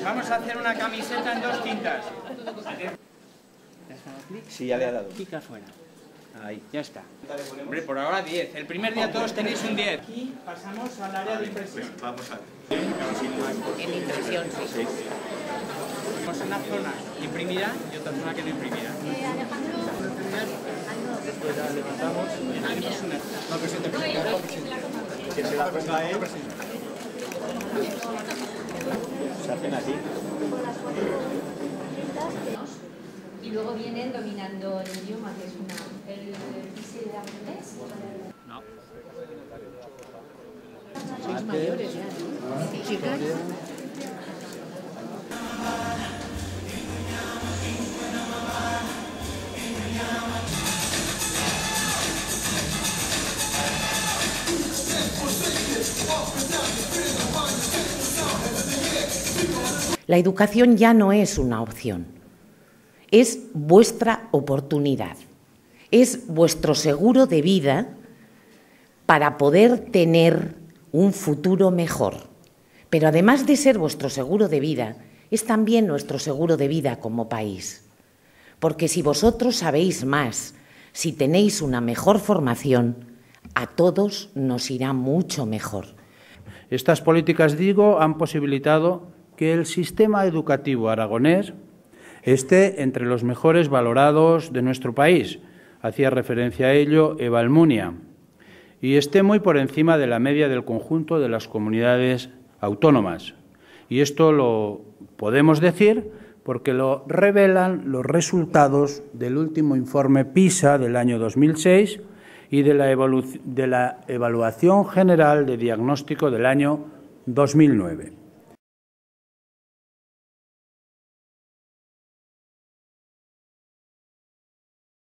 Vamos a hacer una camiseta en 2 tintas. Sí, ya le ha dado. Clic afuera. Ahí. Ya está. Hombre, por ahora 10. El primer día todos tenéis un 10. Aquí pasamos al área de impresión. Vamos a ver. En impresión, sí. Tenemos una zona imprimida y otra zona que no imprimida. Que se la ponga a él. Se hacen así. Y luego vienen dominando el idioma, que es el japonés. No. Sois mayores ya, ¿no? Chicas. La educación ya no es una opción, es vuestra oportunidad, es vuestro seguro de vida para poder tener un futuro mejor. Pero además de ser vuestro seguro de vida, es también nuestro seguro de vida como país. Porque si vosotros sabéis más, si tenéis una mejor formación, a todos nos irá mucho mejor. Estas políticas, digo, han posibilitado que el sistema educativo aragonés esté entre los mejores valorados de nuestro país. Hacía referencia a ello Eva Almunia. Y esté muy por encima de la media del conjunto de las comunidades autónomas. Y esto lo podemos decir porque lo revelan los resultados del último informe PISA del año 2006 y de la evaluación general de diagnóstico del año 2009.